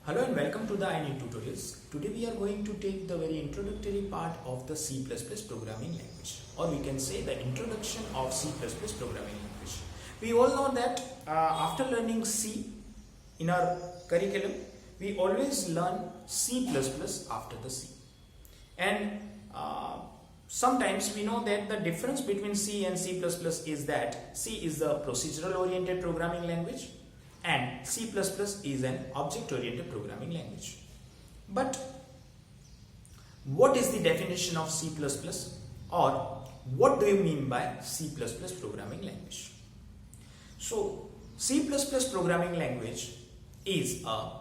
Hello and welcome to the iNEET tutorials. Today we are going to take the very introductory part of the C++ programming language, or we can say the introduction of C++ programming language. We all know that after learning C in our curriculum, we always learn C++ after the C. And sometimes we know that the difference between C and C++ is that C is the procedural oriented programming language and C++ is an object-oriented programming language. But what is the definition of C++, or what do you mean by C++ programming language? So, C++ programming language is a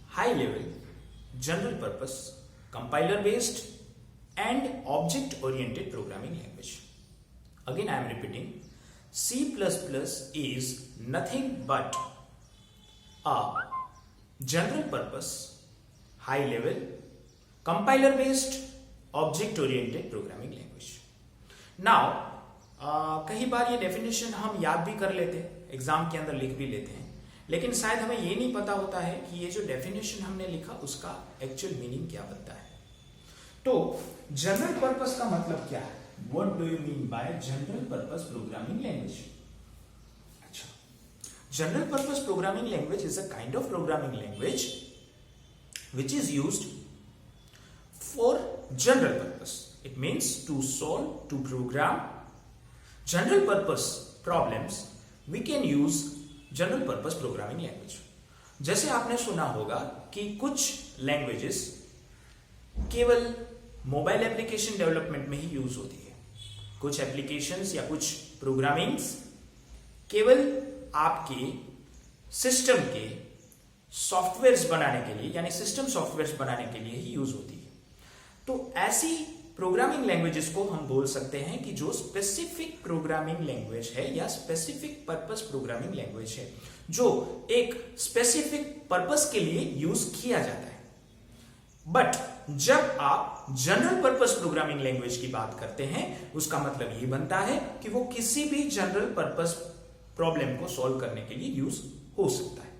high-level, general-purpose, compiler-based and object-oriented programming language. Again, I am repeating. C++ is nothing but a general purpose, high level, compiler based, object oriented programming language. Now, कई बार ये definition हम याद भी कर लेते हैं, exam के अंदर लिख भी लेते हैं, लेकिन शायद हमें ये नहीं पता होता है कि ये जो डेफिनेशन हमने लिखा उसका एक्चुअल मीनिंग क्या बनता है. तो जनरल पर्पस का मतलब क्या है? What do you mean by general purpose programming language? General purpose programming language is a kind of programming language which is used for general purpose. It means to solve, to program general purpose problems. We can use general purpose programming language. जैसे आपने सुना होगा कि कुछ languages केवल mobile application development में ही use होती है. कुछ एप्लीकेशंस या कुछ प्रोग्रामिंग्स केवल आपके सिस्टम के सॉफ्टवेयर्स बनाने के लिए, यानी सिस्टम सॉफ्टवेयर्स बनाने के लिए ही यूज होती है. तो ऐसी प्रोग्रामिंग लैंग्वेजेस को हम बोल सकते हैं कि जो स्पेसिफिक प्रोग्रामिंग लैंग्वेज है या स्पेसिफिक पर्पस प्रोग्रामिंग लैंग्वेज है, जो एक स्पेसिफिक पर्पस के लिए यूज किया जाता है. बट जब आप जनरल पर्पस प्रोग्रामिंग लैंग्वेज की बात करते हैं, उसका मतलब ये बनता है कि वो किसी भी जनरल पर्पस प्रॉब्लम को सॉल्व करने के लिए यूज हो सकता है.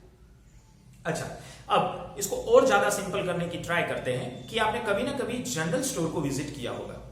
अच्छा, अब इसको और ज्यादा सिंपल करने की ट्राई करते हैं कि आपने कभी ना कभी जनरल स्टोर को विजिट किया होगा.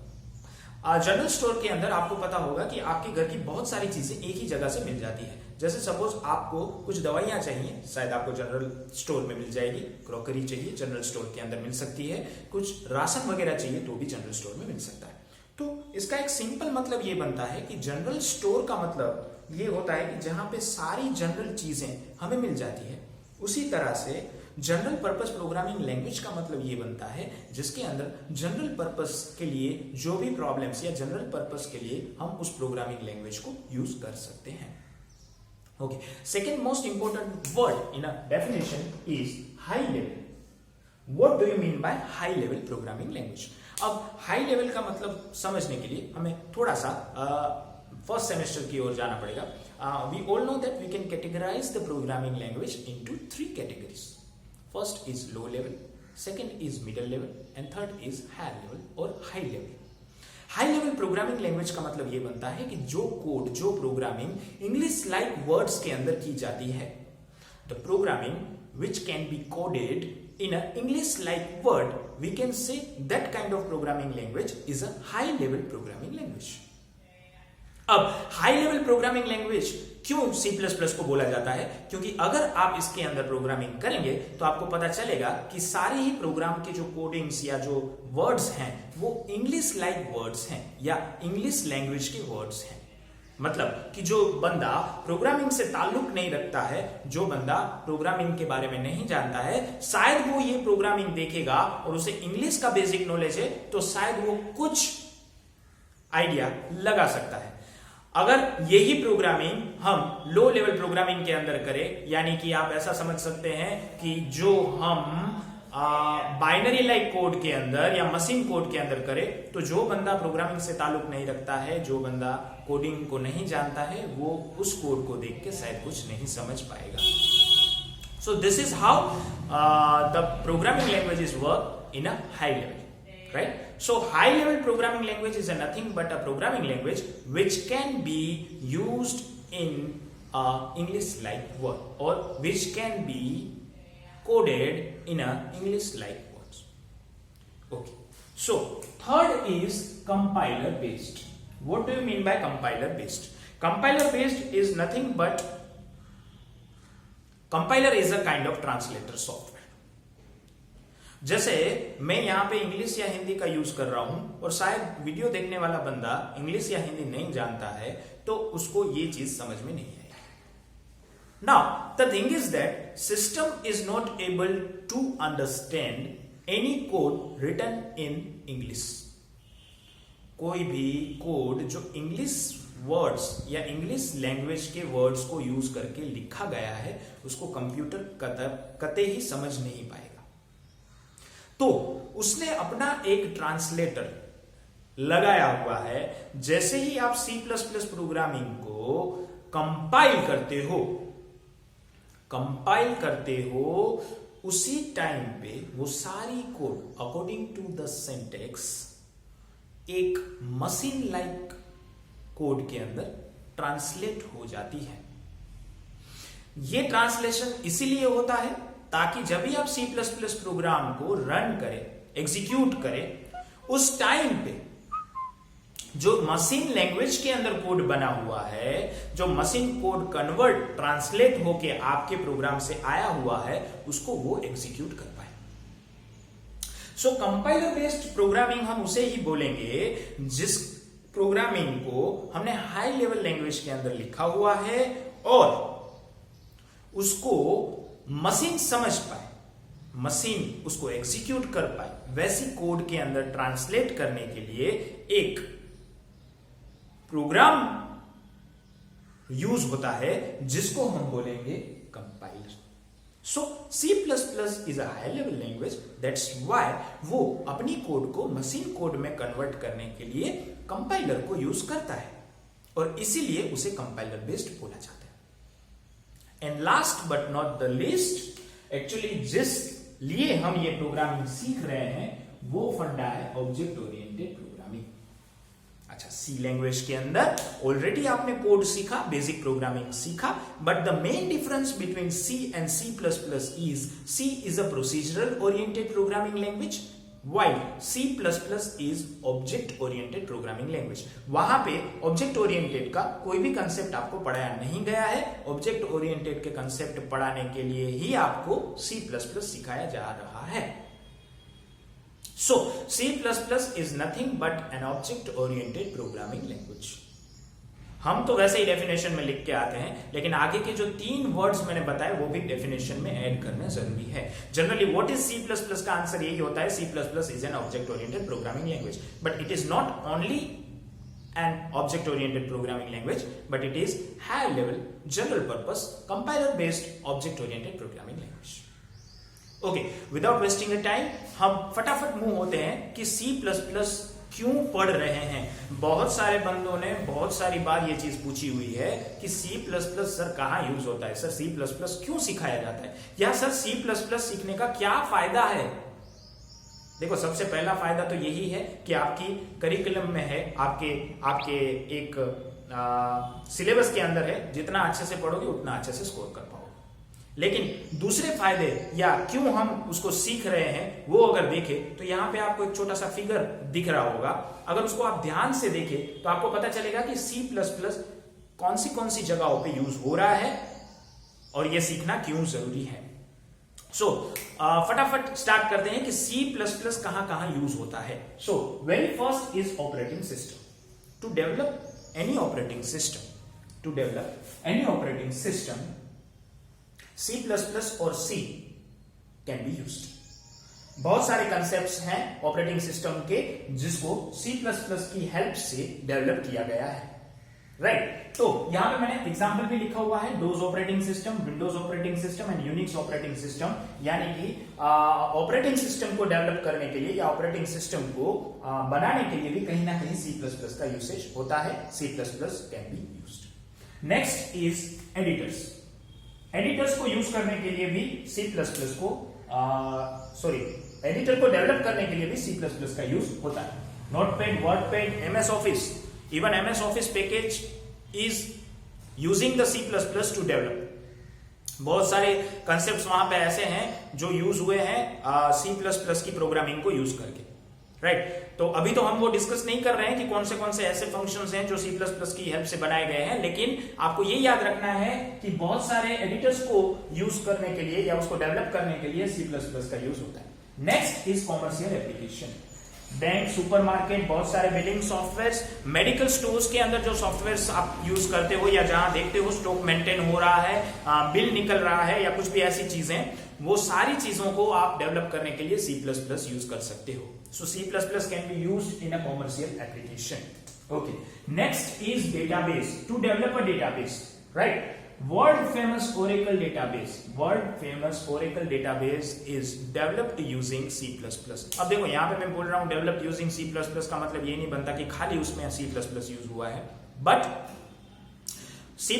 जनरल स्टोर के अंदर आपको पता होगा कि आपके घर की बहुत सारी चीजें एक ही जगह से मिल जाती है. जैसे सपोज आपको कुछ दवाइयां चाहिए, शायद आपको जनरल स्टोर में मिल जाएगी. क्रॉकरी चाहिए, जनरल स्टोर के अंदर मिल सकती है. कुछ राशन वगैरह चाहिए तो भी जनरल स्टोर में मिल सकता है. तो इसका एक सिंपल मतलब ये बनता है कि जनरल स्टोर का मतलब ये होता है कि जहां पे सारी जनरल चीजें हमें मिल जाती है. उसी तरह से जनरल पर्पस प्रोग्रामिंग लैंग्वेज का मतलब ये बनता है जिसके अंदर जनरल पर्पस के लिए जो भी प्रॉब्लम्स या जनरल पर्पस के लिए हम उस प्रोग्रामिंग लैंग्वेज को यूज कर सकते हैं. Okay, second most important word in a definition is high level. What do you mean by high level programming language? अब हाई लेवल का मतलब समझने के लिए हमें थोड़ा सा फर्स्ट सेमेस्टर की ओर जाना पड़ेगा. We all know that we can categorize the programming language into three categories. First is low level, second is middle level, and third is high level or high level. High level programming language का मतलब ये बनता है कि जो code, जो programming English like words के अंदर की जाती है. The programming which can be coded in an English like word, we can say that kind of programming language is a high level programming language. अब हाई लेवल प्रोग्रामिंग लैंग्वेज क्यों C++ को बोला जाता है? क्योंकि अगर आप इसके अंदर प्रोग्रामिंग करेंगे तो आपको पता चलेगा कि सारे ही प्रोग्राम के जो कोडिंग्स या जो वर्ड्स हैं वो इंग्लिश लाइक वर्ड्स हैं या इंग्लिश लैंग्वेज के वर्ड्स हैं. मतलब कि जो बंदा प्रोग्रामिंग से ताल्लुक नहीं रखता है, जो बंदा प्रोग्रामिंग के बारे में नहीं जानता है, शायद वो ये प्रोग्रामिंग देखेगा और उसे इंग्लिश का बेसिक नॉलेज है तो शायद वो कुछ आइडिया लगा सकता है. अगर यही प्रोग्रामिंग हम लो लेवल प्रोग्रामिंग के अंदर करें, यानी कि आप ऐसा समझ सकते हैं कि जो हम बाइनरी लाइक कोड के अंदर या मशीन कोड के अंदर करें, तो जो बंदा प्रोग्रामिंग से ताल्लुक नहीं रखता है, जो बंदा कोडिंग को नहीं जानता है, वो उस कोड को देख के शायद कुछ नहीं समझ पाएगा. So this is how the programming languages work in a high level. right? So high level programming language is nothing but a programming language which can be used in English like word, or which can be coded in a English like words. Okay, so third is compiler based. What do you mean by compiler based? Compiler based is nothing but compiler is a kind of translator software. जैसे मैं यहाँ पे English या हिंदी का use कर रहा हूं और शायद वीडियो देखने वाला बंदा इंग्लिश या हिंदी नहीं जानता है तो उसको ये चीज समझ में नहीं आएगी. Now the thing is that system is not able to understand any code written in English. कोई भी कोड जो इंग्लिश वर्ड्स या इंग्लिश लैंग्वेज के वर्ड्स को यूज करके लिखा गया है उसको कंप्यूटर कतई ही समझ नहीं पाएगा. तो उसने अपना एक ट्रांसलेटर लगाया हुआ है. जैसे ही आप C++ प्रोग्रामिंग को कंपाइल करते हो उसी टाइम पे वो सारी code according to the syntax एक मशीन लाइक कोड के अंदर ट्रांसलेट हो जाती है. ये ट्रांसलेशन इसीलिए होता है ताकि जब भी आप C++ प्रोग्राम को रन करें, एग्जीक्यूट करें, उस टाइम पे जो मशीन लैंग्वेज के अंदर कोड बना हुआ है, जो मशीन कोड कन्वर्ट ट्रांसलेट होके आपके प्रोग्राम से आया हुआ है, उसको वो एग्जीक्यूट कर पाए. सो कंपाइलर बेस्ड प्रोग्रामिंग हम उसे ही बोलेंगे जिस प्रोग्रामिंग को हमने हाई लेवल लैंग्वेज के अंदर लिखा हुआ है और उसको मशीन समझ पाए, मशीन उसको एग्जीक्यूट कर पाए, वैसी कोड के अंदर ट्रांसलेट करने के लिए एक प्रोग्राम यूज होता है जिसको हम बोलेंगे compiler. So C++ is a high level language, that's why वो अपनी कोड को मशीन कोड में कन्वर्ट करने के लिए कंपाइलर को यूज करता है और इसीलिए उसे कंपाइलर बेस्ड बोला जाता है. And last but not the least, actually जिस लिए हम ये प्रोग्रामिंग सीख रहे हैं वो फंडा है ऑब्जेक्ट ओरिएंटेड प्रोग्रामिंग. अच्छा, सी लैंग्वेज के अंदर ऑलरेडी आपने कोड सीखा, बेसिक प्रोग्रामिंग सीखा, but the main difference between C and C++ is C is a procedural oriented programming language while C++ is object oriented programming language. वहां पे object oriented का कोई भी कंसेप्ट आपको पढ़ाया नहीं गया है. ऑब्जेक्ट ओरिएंटेड के कंसेप्ट पढ़ाने के लिए ही आपको C++ सिखाया जा रहा है. So C++ is nothing but an object oriented programming language. हम तो वैसे ही डेफिनेशन में लिख के आते हैं, लेकिन आगे के जो 3 वर्ड्स मैंने बताए वो भी डेफिनेशन में ऐड करना जरूरी है. जनरली व्हाट इज C++ का आंसर यही होता है, C++ is an object oriented programming language, but it is not only an object oriented programming language, but it is high level general purpose compiler based object oriented programming language. Okay, without wasting time हम फटाफट move होते हैं कि C++ क्यों पढ़ रहे हैं. बहुत सारे बंदों ने बहुत सारी बार ये चीज पूछी हुई है कि C++ सर कहाँ यूज होता है, सर C++ क्यों सिखाया जाता है, या सर C++ सीखने का क्या फायदा है. देखो, सबसे पहला फायदा तो यही है कि आपकी करिकुलम में है, आपके एक सिलेबस के अंदर है, जितना अच्छे से पढ़ोगे उतना अच्छे से स्कोर कर पाओगे. लेकिन दूसरे फायदे या क्यों हम उसको सीख रहे हैं वो अगर देखें तो यहाँ पे आपको एक छोटा सा फिगर दिख रहा होगा. अगर उसको आप ध्यान से देखें तो आपको पता चलेगा कि C++ कौन सी जगहों पे यूज हो रहा है और ये सीखना क्यों जरूरी है. सो फटाफट स्टार्ट करते हैं कि C++ कहां यूज होता है. So very first is operating system. To develop any operating system C++ और C कैन बी यूज्ड. बहुत सारे कंसेप्ट्स हैं ऑपरेटिंग सिस्टम के जिसको C++ की हेल्प से डेवलप किया गया है. राइट, तो यहां पे मैंने एग्जांपल भी लिखा हुआ है, dose operating system, Windows operating system and Unix operating system. यानी कि ऑपरेटिंग सिस्टम को डेवलप करने के लिए या ऑपरेटिंग सिस्टम को बनाने के लिए भी कहीं ना कहीं C++ का यूसेज होता है. C++ can be used. Next is editors. Editors को यूज करने के लिए भी C++ को एडिटर को डेवलप करने के लिए भी C++ का यूज होता है. Notepad, WordPad, MS office, even MS Office package is using the C++ to develop. बहुत सारे कंसेप्ट वहां पे ऐसे हैं जो यूज हुए हैं C++ की प्रोग्रामिंग को यूज करके, राइट। तो अभी तो हम वो डिस्कस नहीं कर रहे हैं कि कौन से ऐसे फंक्शंस हैं जो C++ की हेल्प से बनाए गए हैं, लेकिन आपको ये याद रखना है कि बहुत सारे एडिटर्स को यूज करने के लिए या उसको डेवलप करने के लिए C++ का यूज होता है। Next is commercial application. Bank, supermarket, बहुत सारे बिलिंग सॉफ्टवेयर, मेडिकल स्टोर्स के अंदर जो सॉफ्टवेयर आप यूज करते हो या जहां देखते हो स्टॉक मेंटेन हो रहा है, बिल निकल रहा है या कुछ भी ऐसी चीजें, वो सारी चीजों को आप डेवलप करने के लिए C++ यूज कर सकते हो। So C++ can be used in a commercial application. Okay, next is database. To develop a database, right? World famous Oracle database is developed using C++. अब देखो यहाँ पे मैं बोल रहा हूँ developed using C++ का मतलब ये नहीं बनता कि खाली उसमें C++ यूज हुआ है, बट C++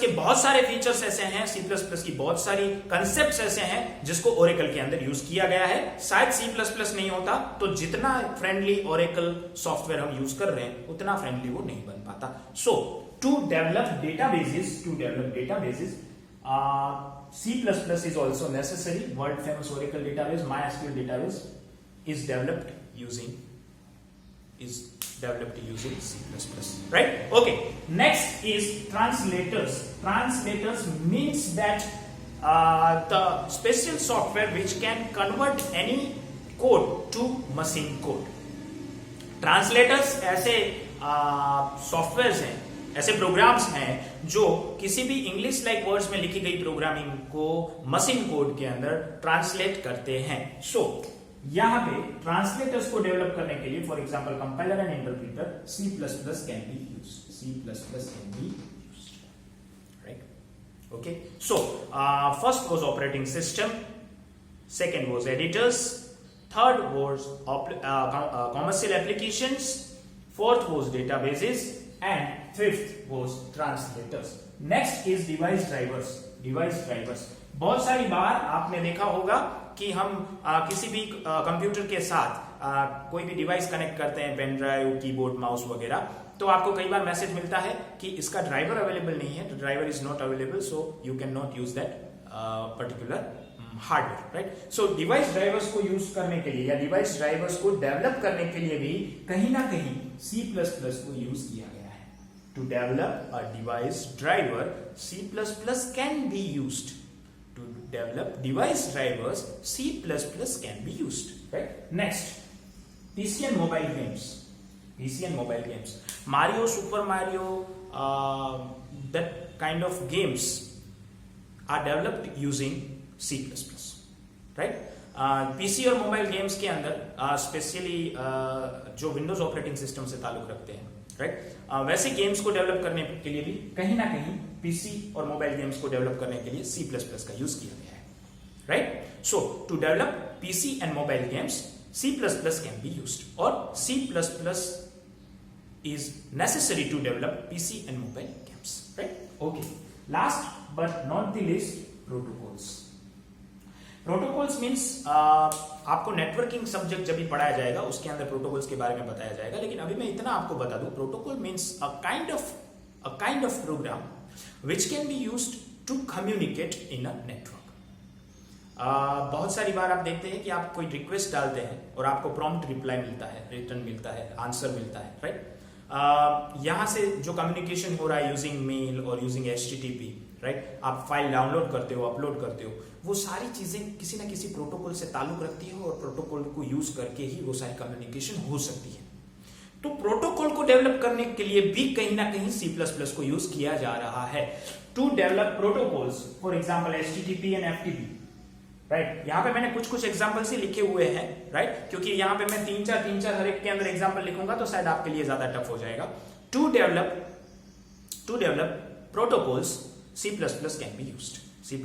के बहुत सारे फीचर्स ऐसे हैं, C++ की बहुत सारी कंसेप्ट्स ऐसे हैं जिसको Oracle के अंदर यूज किया गया है। शायद C++ नहीं होता तो जितना फ्रेंडली Oracle सॉफ्टवेयर हम यूज कर रहे हैं उतना फ्रेंडली वो नहीं बन पाता। सो to develop databases, C++ is also necessary. World famous Oracle database, MySQL database is developed using C++, right? Okay, next is translators. Translators means that the special software which can convert any code to machine code. Translators ऐसे software हैं, ऐसे programmes हैं जो किसी भी English like words में लिखी गई प्रोग्रामिंग को मशीन कोड के अंदर ट्रांसलेट करते हैं। सो यहां पे ट्रांसलेटर्स को डेवलप करने के लिए, for example compiler and interpreter, C++ can be used, right? Okay, so first was operating system, second was editors, third was commercial applications, fourth was databases and fifth was translators. Next is device drivers. बहुत सारी बार आपने देखा होगा कि हम किसी भी computer के साथ कोई भी डिवाइस कनेक्ट करते हैं, पेन ड्राइव, कीबोर्ड, माउस वगैरह, तो आपको कई बार मैसेज मिलता है कि इसका ड्राइवर अवेलेबल नहीं है, driver is not available, so you can not use that particular hardware, right? So device drivers को यूज करने के लिए या डिवाइस ड्राइवर्स को डेवलप करने के लिए भी कहीं ना कहीं C++ को यूज किया गया है। To develop a device driver, C++ can be used. To develop device drivers, C++ can be used. Right? Next, PC and mobile games. Mario, Super Mario, that kind of games are developed using C++. Right? PC और mobile games के अंदर specially जो Windows operating system से ताल्लुक रखते हैं, right? वैसे games को डेवलप करने के लिए भी कहीं ना कहीं पीसी और मोबाइल गेम्स को डेवलप करने के लिए C++ का यूज किया गया है, right? So to develop PC and mobile games, C++ can be used, और C++ is necessary to develop PC and mobile games, right? Okay, last but not the least, protocols means आपको networking subject जब भी पढ़ाया जाएगा उसके अंदर protocols के बारे में बताया जाएगा, लेकिन अभी मैं इतना आपको बता दूं, protocol means a kind of program which can be used to communicate in a network. बहुत सारी बार आप देखते हैं कि आप कोई रिक्वेस्ट डालते हैं और आपको प्रॉम्प्ट रिप्लाई मिलता है, रिटर्न मिलता है, आंसर मिलता है, राइट? यहां से जो कम्युनिकेशन हो रहा है यूजिंग मेल और यूजिंग HTTP, राइट? आप फाइल डाउनलोड करते हो, अपलोड करते हो, वो सारी चीजें किसी ना किसी प्रोटोकॉल से ताल्लुक रखती है और प्रोटोकॉल को यूज करके ही वो सारी कम्युनिकेशन हो सकती है। तो प्रोटोकॉल को डेवलप करने के लिए भी कहीं ना कहीं C++ को यूज किया जा रहा है to develop protocols, for example HTTP and FTP, right? यहां पे मैंने कुछ प्रोटोकॉल्स ही लिखे हुए हैं, राइट? क्योंकि यहां पे मैं तीन चार हर एक के अंदर एग्जांपल लिखूंगा तो शायद आपके लिए ज्यादा टफ हो जाएगा। To develop protocols, C++ can be used. C++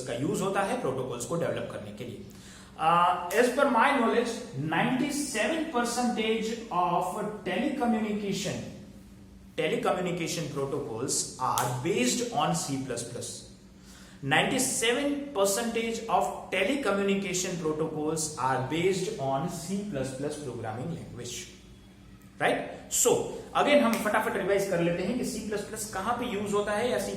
का यूज होता है प्रोटोकॉल्स को डेवलप करने के लिए। As per my knowledge, 97% of telecommunication protocols are based on C++. 97% of telecommunication protocols are based on C++ programming language. Right? So, again हम फटाफट revise कर लेते हैं कि C++ कहां पे यूज होता है या C++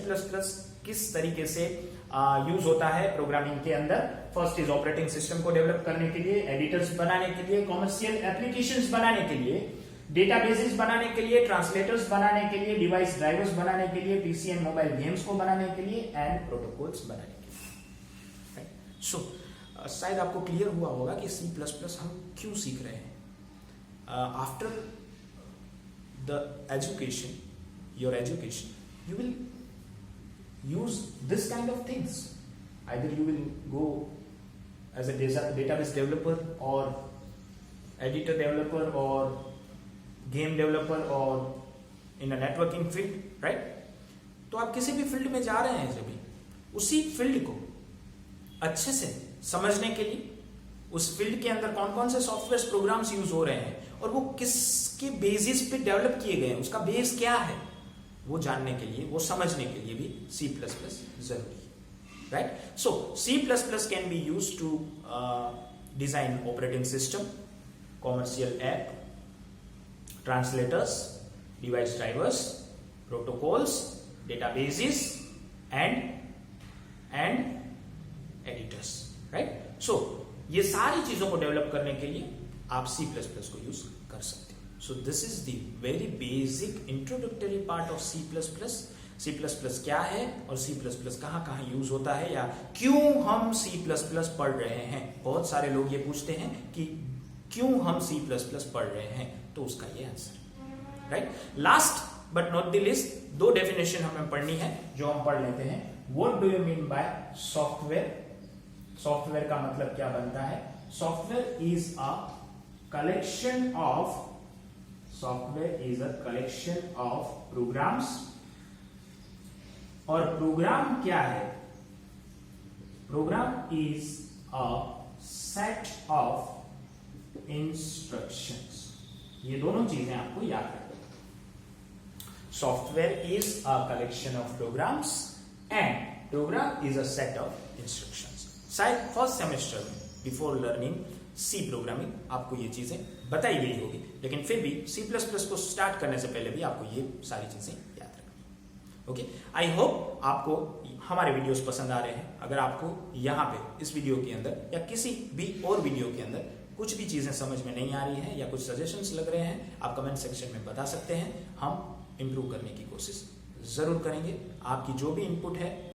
किस तरीके से यूज होता है प्रोग्रामिंग के अंदर। फर्स्ट इज ऑपरेटिंग सिस्टम को डेवलप करने के लिए, एडिटर्स बनाने के लिए, कॉमर्शियल एप्लीकेशंस बनाने के लिए, डेटाबेसेस बनाने के लिए, ट्रांसलेटर्स बनाने के लिए, डिवाइस ड्राइवर्स बनाने के लिए, पीसी एंड मोबाइल गेम्स को बनाने के लिए, एंड प्रोटोकॉल्स बनाने के लिए। सो शायद आपको क्लियर हुआ होगा कि C++ हम क्यों सीख रहे हैं। After the education, your education, you will use this kind of things. Either you will go as a database developer or editor developer or game developer or in a networking field, right? तो आप किसी भी field में जा रहे हैं जब भी, उसी फील्ड को अच्छे से समझने के लिए, उस फील्ड के अंदर कौन कौन से सॉफ्टवेयर प्रोग्राम्स यूज हो रहे हैं और वो किसके बेसिस पे डेवलप किए गए हैं, उसका बेस क्या है, वो जानने के लिए, वो समझने के लिए भी C++ जरूरी है, right? So C++ can be used to design operating system, commercial app, translators, device drivers, protocols, databases and editors, right? So ये सारी चीजों को डेवलप करने के लिए आप C++ को यूज कर सकते हैं। So this is the very basic introductory part of C++. C++ क्या है और C++ कहाँ यूज होता है, या क्यों हम C++ पढ़ रहे हैं। बहुत सारे लोग ये पूछते हैं कि क्यों हम C++ पढ़ रहे हैं, तो उसका ये answer, right? Last but not the list, 2 definition हमें पढ़नी है जो हम पढ़ लेते हैं। What do you mean by software? Software का मतलब क्या बनता है? Software is a collection of Software is a collection of programs, और प्रोग्राम क्या है? Program is a set of instructions. ये दोनों चीजें आपको याद रखनी। Software is a collection of programs and program is a set of instructions. शायद फर्स्ट सेमेस्टर में बिफोर लर्निंग C प्रोग्रामिंग आपको ये चीजें बताई गई होगी, लेकिन फिर भी C++ को स्टार्ट करने से पहले भी आपको ये सारी चीजें याद रखनी। ओके, आई होप आपको हमारे वीडियोस पसंद आ रहे हैं। अगर आपको यहाँ पे इस वीडियो के अंदर या किसी भी और वीडियो के अंदर कुछ भी चीजें समझ में नहीं आ रही है या कुछ सजेशंस लग रहे हैं, आप कमेंट सेक्शन में बता सकते हैं। हम इम्प्रूव करने की कोशिश जरूर करेंगे। आपकी जो भी इनपुट है